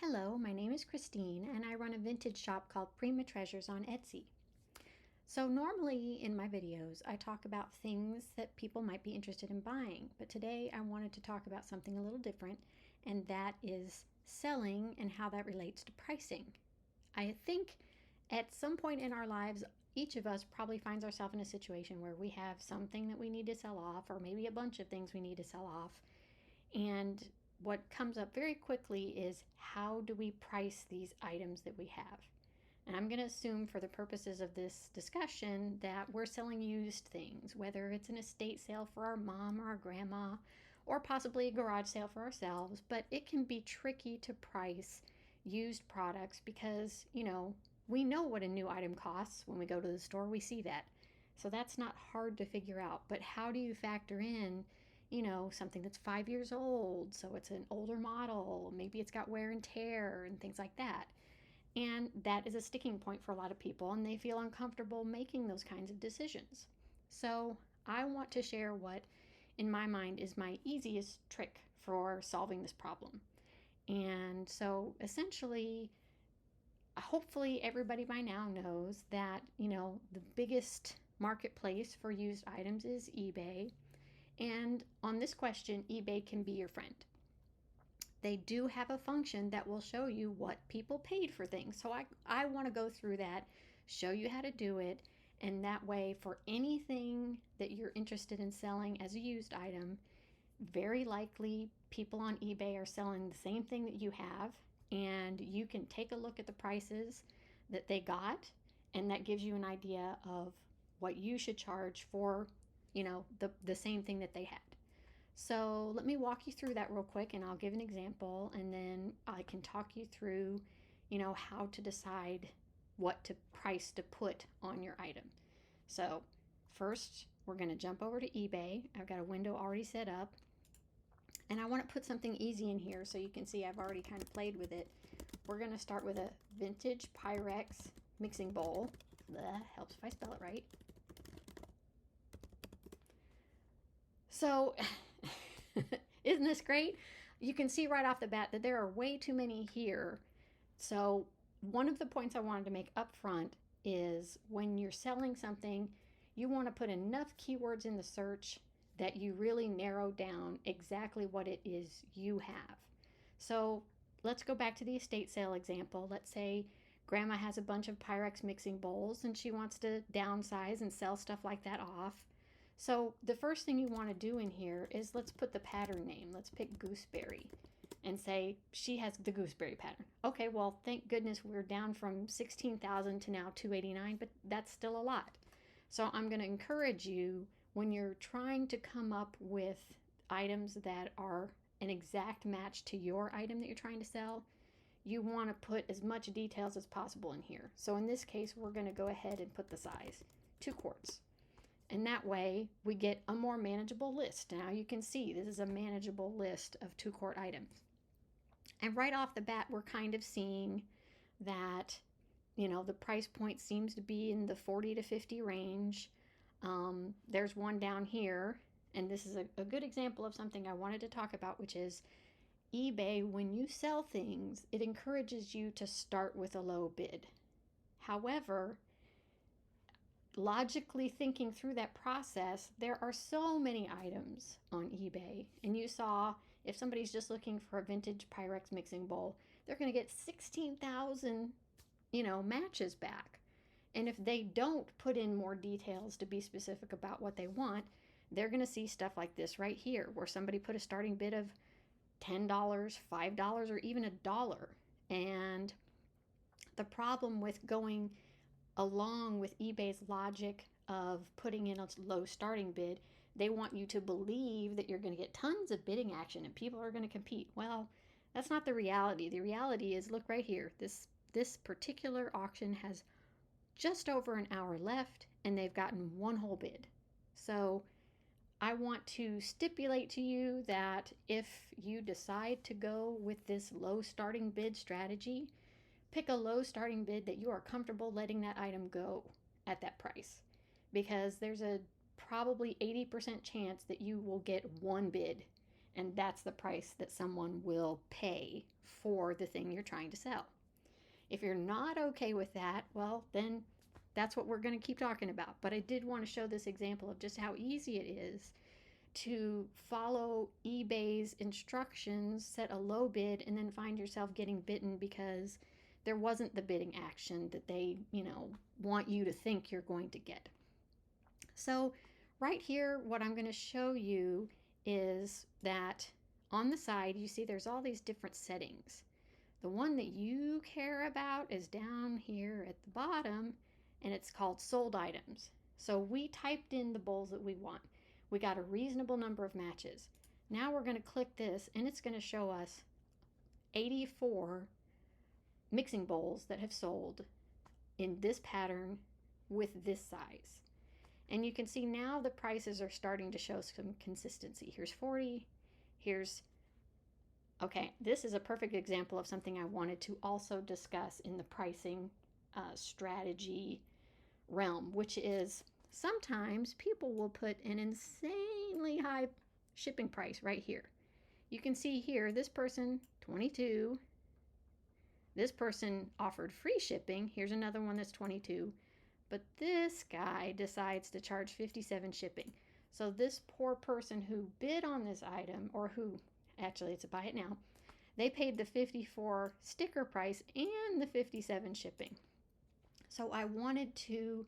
Hello, my name is Christine and I run a vintage shop called Prima Treasures on Etsy. So normally in my videos I talk about things that people might be interested in buying, but today I wanted to talk about something a little different, and that is selling and how that relates to pricing. I think at some point in our lives each of us probably finds ourselves in a situation where we have something that we need to sell off, or maybe a bunch of things we need to sell off, and what comes up very quickly is, how do we price these items that we have? And I'm going to assume for the purposes of this discussion that we're selling used things, whether it's an estate sale for our mom or our grandma, or possibly a garage sale for ourselves. But it can be tricky to price used products because, we know what a new item costs when we go to the store, we see that. So that's not hard to figure out. But how do you factor in, something that's 5 years old, so it's an older model, maybe it's got wear and tear and things like that. And that is a sticking point for a lot of people, and they feel uncomfortable making those kinds of decisions. So I want to share what, in my mind, is my easiest trick for solving this problem. And so essentially, hopefully everybody by now knows that, the biggest marketplace for used items is eBay. And on this question, eBay can be your friend. They do have a function that will show you what people paid for things. So I want to go through that, show you how to do it. And that way, for anything that you're interested in selling as a used item, very likely people on eBay are selling the same thing that you have. And you can take a look at the prices that they got. And that gives you an idea of what you should charge for, the same thing that they had. So let me walk you through that real quick, and I'll give an example, and then I can talk you through, how to decide what to price to put on your item. So first, we're going to jump over to eBay. I've got a window already set up, and I want to put something easy in here so you can see I've already kind of played with it. We're going to start with a vintage Pyrex mixing bowl. That helps if I spell it right. So, isn't this great? You can see right off the bat that there are way too many here. So, one of the points I wanted to make up front is, when you're selling something, you want to put enough keywords in the search that you really narrow down exactly what it is you have. So, let's go back to the estate sale example. Let's say grandma has a bunch of Pyrex mixing bowls and she wants to downsize and sell stuff like that off. So the first thing you want to do in here is, let's put the pattern name. Let's pick gooseberry and say she has the gooseberry pattern. Okay, well, thank goodness we're down from 16,000 to now 289, but that's still a lot. So I'm going to encourage you, when you're trying to come up with items that are an exact match to your item that you're trying to sell, you want to put as much details as possible in here. So in this case, we're going to go ahead and put the size, 2 quarts. And that way we get a more manageable list. Now you can see this is a manageable list of 2-quart items. And right off the bat, we're kind of seeing that, the price point seems to be in the 40 to 50 range. There's one down here, and this is a good example of something I wanted to talk about, which is eBay. When you sell things, it encourages you to start with a low bid. However, logically thinking through that process, there are so many items on eBay. And you saw, if somebody's just looking for a vintage Pyrex mixing bowl, they're going to get 16,000, matches back. And if they don't put in more details to be specific about what they want, they're going to see stuff like this right here, where somebody put a starting bid of $10, $5, or even $1. And the problem with going along with eBay's logic of putting in a low starting bid, they want you to believe that you're going to get tons of bidding action and people are going to compete. Well, that's not the reality. The reality is, look right here. This particular auction has just over an hour left, and they've gotten one whole bid. So I want to stipulate to you that if you decide to go with this low starting bid strategy, pick a low starting bid that you are comfortable letting that item go at that price, because there's a probably 80% chance that you will get one bid, And that's the price that someone will pay for the thing you're trying to sell. If you're not okay with that, well, then that's what we're going to keep talking about. But I did want to show this example of just how easy it is to follow eBay's instructions, set a low bid, and then find yourself getting bitten because there wasn't the bidding action that they, want you to think you're going to get. So right here, what I'm going to show you is that on the side, you see there's all these different settings. The one that you care about is down here at the bottom, and it's called sold items. So we typed in the bowls that we want. We got a reasonable number of matches. Now we're going to click this, and it's going to show us 84 mixing bowls that have sold in this pattern with this size. And you can see now the prices are starting to show some consistency. Here's 40, okay, this is a perfect example of something I wanted to also discuss in the pricing strategy realm, which is sometimes people will put an insanely high shipping price right here. You can see here, this person, 22. This person offered free shipping. Here's another one that's 22. But this guy decides to charge 57 shipping. So this poor person who bid on this item, or who, actually it's a buy it now, they paid the 54 sticker price and the 57 shipping. So I wanted to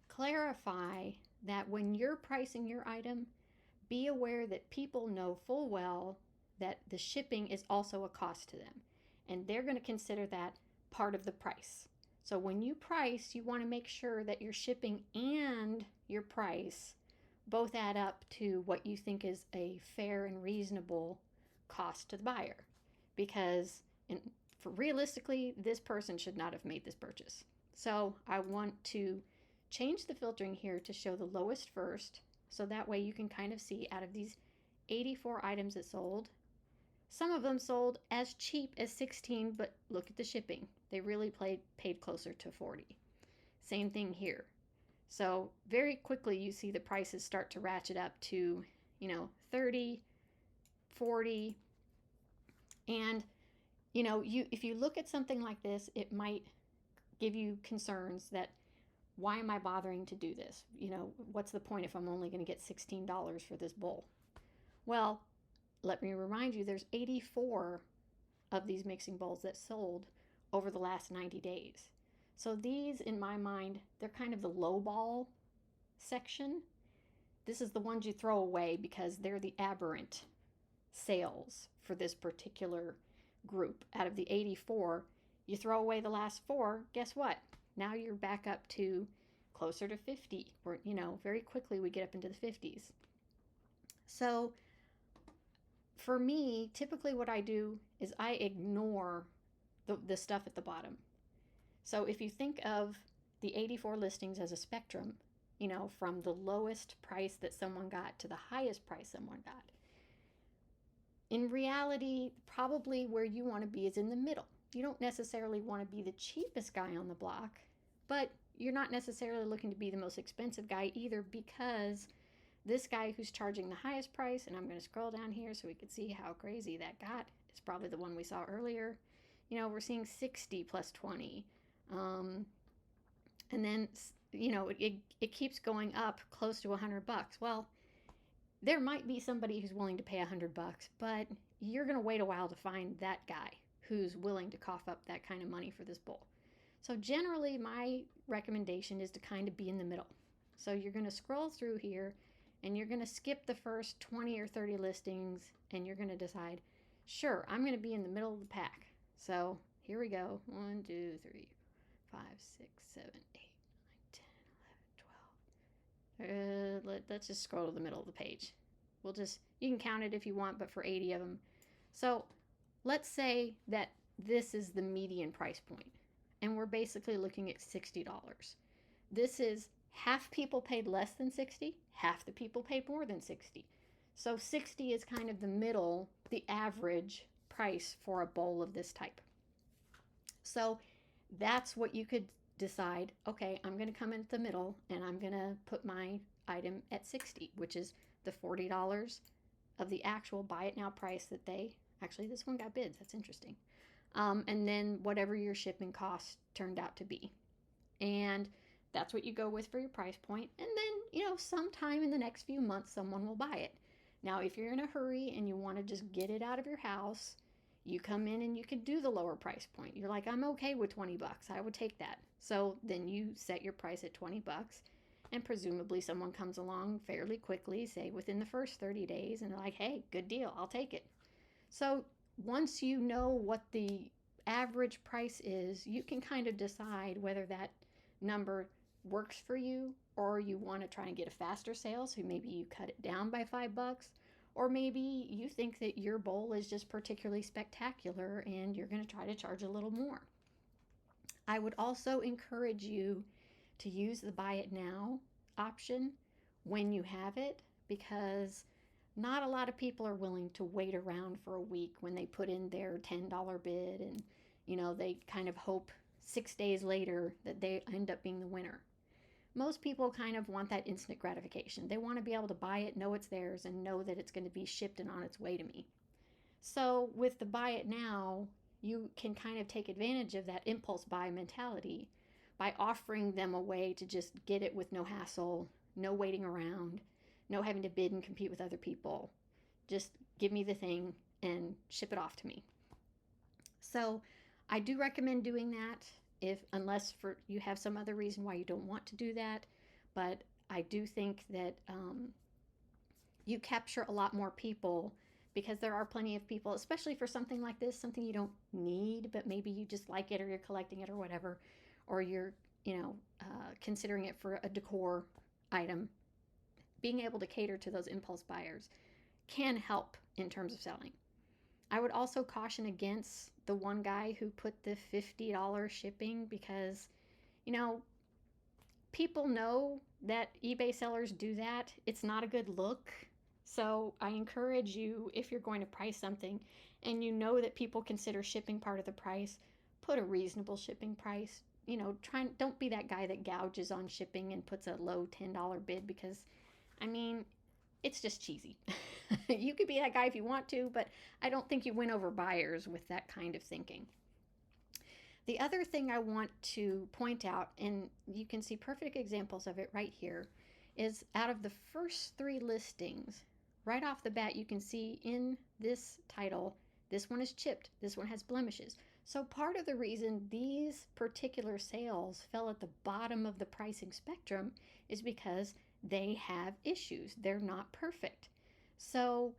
clarify that when you're pricing your item, be aware that people know full well that the shipping is also a cost to them, and they're going to consider that part of the price. So when you price, you want to make sure that your shipping and your price both add up to what you think is a fair and reasonable cost to the buyer. Because realistically, this person should not have made this purchase. So I want to change the filtering here to show the lowest first. So that way you can kind of see out of these 84 items that sold, some of them sold as cheap as 16, but look at the shipping. They really paid closer to 40. Same thing here. So very quickly you see the prices start to ratchet up to, 30, 40. And, if you look at something like this, it might give you concerns that, why am I bothering to do this? What's the point if I'm only going to get $16 for this bowl? Well, let me remind you, there's 84 of these mixing bowls that sold over the last 90 days. So these, in my mind, they're kind of the low ball section. This is the ones you throw away because they're the aberrant sales for this particular group. Out of the 84, you throw away the last 4, guess what? Now you're back up to closer to 50. Where, very quickly we get up into the 50s. So for me, typically what I do is I ignore the stuff at the bottom. So if you think of the 84 listings as a spectrum, from the lowest price that someone got to the highest price someone got, in reality, probably where you want to be is in the middle. You don't necessarily want to be the cheapest guy on the block, but you're not necessarily looking to be the most expensive guy either, because this guy who's charging the highest price, and I'm going to scroll down here so we can see how crazy that got. It's probably the one we saw earlier. We're seeing 60 plus 20. And then, it keeps going up close to $100. Well, there might be somebody who's willing to pay $100, but you're going to wait a while to find that guy who's willing to cough up that kind of money for this bowl. So generally, my recommendation is to kind of be in the middle. So you're going to scroll through here, and you're going to skip the first 20 or 30 listings, and you're going to decide, sure, I'm going to be in the middle of the pack. So here we go. 1, 2, 3, 5, 6, 7, 8, 9, 10, 11, 12. Let's just scroll to the middle of the page. You can count it if you want, but for 80 of them. So let's say that this is the median price point, and we're basically looking at $60. This is half people paid less than 60, half the people paid more than 60. So 60 is kind of the middle, the average price for a bowl of this type. So that's what you could decide, okay, I'm going to come in at the middle and I'm going to put my item at 60, which is the $40 of the actual buy it now price that actually, this one got bids. That's interesting. And then whatever your shipping cost turned out to be. And that's what you go with for your price point. And then, sometime in the next few months, someone will buy it. Now, if you're in a hurry and you want to just get it out of your house, you come in and you can do the lower price point. You're like, I'm okay with 20 bucks. I would take that. So then you set your price at 20 bucks. And presumably someone comes along fairly quickly, say within the first 30 days, and they're like, hey, good deal, I'll take it. So once you know what the average price is, you can kind of decide whether that number works for you, or you want to try and get a faster sale, so maybe you cut it down by $5, or maybe you think that your bowl is just particularly spectacular and you're going to try to charge a little more. I would also encourage you to use the buy it now option when you have it, because not a lot of people are willing to wait around for a week when they put in their $10 bid, and they kind of hope 6 days later that they end up being the winner. Most people kind of want that instant gratification. They want to be able to buy it, know it's theirs, and know that it's going to be shipped and on its way to me. So with the buy it now, you can kind of take advantage of that impulse buy mentality by offering them a way to just get it with no hassle, no waiting around, no having to bid and compete with other people. Just give me the thing and ship it off to me. So I do recommend doing that, unless you have some other reason why you don't want to do that. But I do think that you capture a lot more people, because there are plenty of people, especially for something like this, something you don't need, but maybe you just like it, or you're collecting it or whatever, or you're, considering it for a decor item. Being able to cater to those impulse buyers can help in terms of selling. I would also caution against the one guy who put the $50 shipping, because, people know that eBay sellers do that. It's not a good look. So I encourage you, if you're going to price something and you know that people consider shipping part of the price, put a reasonable shipping price. Don't be that guy that gouges on shipping and puts a low $10 bid, because, it's just cheesy. You could be that guy if you want to, but I don't think you win over buyers with that kind of thinking. The other thing I want to point out, and you can see perfect examples of it right here, is out of the first 3 listings, right off the bat, you can see in this title, this one is chipped, this one has blemishes. So part of the reason these particular sales fell at the bottom of the pricing spectrum is because they have issues. They're not perfect. So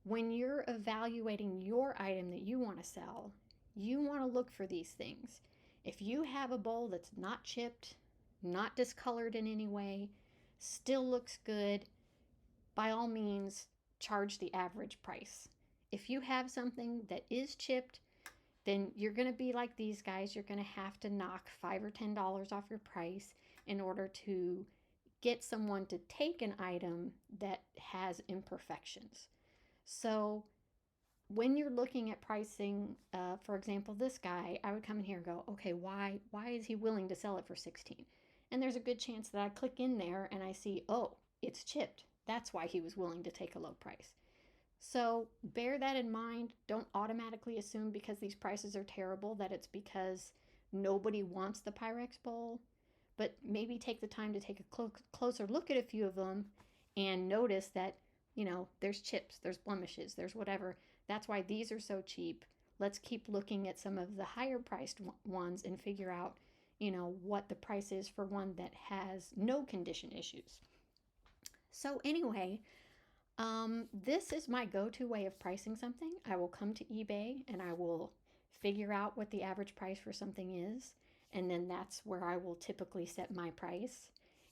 when you're evaluating your item that you want to sell, you want to look for these things. If you have a bowl that's not chipped, not discolored in any way, still looks good, by all means, charge the average price. If you have something that is chipped, then you're going to be like these guys. You're going to have to knock $5 or $10 off your price in order to get someone to take an item that has imperfections. So when you're looking at pricing, for example, this guy, I would come in here and go, okay, why is he willing to sell it for 16? And there's a good chance that I click in there and I see, oh, it's chipped. That's why he was willing to take a low price. So bear that in mind. Don't automatically assume because these prices are terrible that it's because nobody wants the Pyrex bowl, but maybe take the time to take a closer look at a few of them and notice that, there's chips, there's blemishes, there's whatever. That's why these are so cheap. Let's keep looking at some of the higher priced ones and figure out, what the price is for one that has no condition issues. So anyway, this is my go-to way of pricing something. I will come to eBay and I will figure out what the average price for something is, and then that's where I will typically set my price.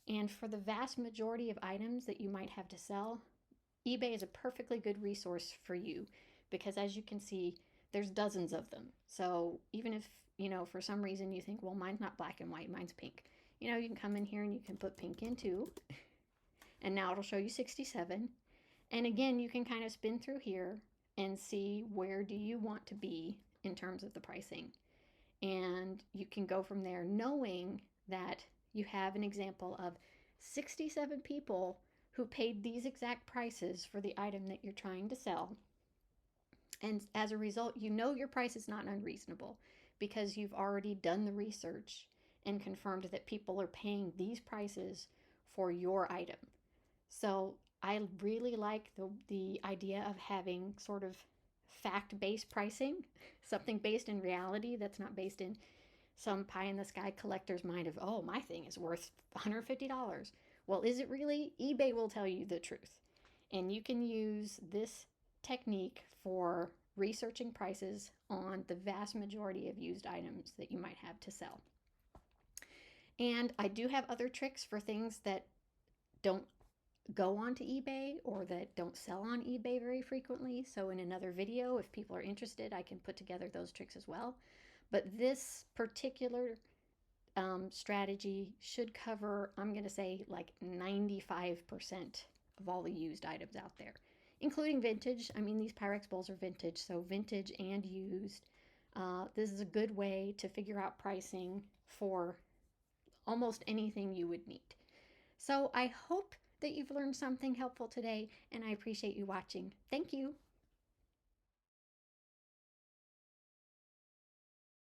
And for the vast majority of items that you might have to sell, eBay is a perfectly good resource for you, because as you can see, there's dozens of them. So even if, for some reason you think, well, mine's not black and white, mine's pink, you can come in here and you can put pink in too. And now it'll show you 67. And again, you can kind of spin through here and see where do you want to be in terms of the pricing. And you can go from there knowing that you have an example of 67 people who paid these exact prices for the item that you're trying to sell. And as a result, you know your price is not unreasonable because you've already done the research and confirmed that people are paying these prices for your item. So I really like the idea of having sort of fact-based pricing, something based in reality that's not based in some pie in the sky collector's mind of, oh, my thing is worth $150. Well, is it really? eBay will tell you the truth. And you can use this technique for researching prices on the vast majority of used items that you might have to sell. And I do have other tricks for things that don't go onto eBay or that don't sell on eBay very frequently. So in another video, if people are interested, I can put together those tricks as well. But this particular strategy should cover, I'm going to say, like 95% of all the used items out there, including vintage. I mean, these Pyrex bowls are vintage, so vintage and used. This is a good way to figure out pricing for almost anything you would need. So I hope that you've learned something helpful today, and I appreciate you watching. Thank you.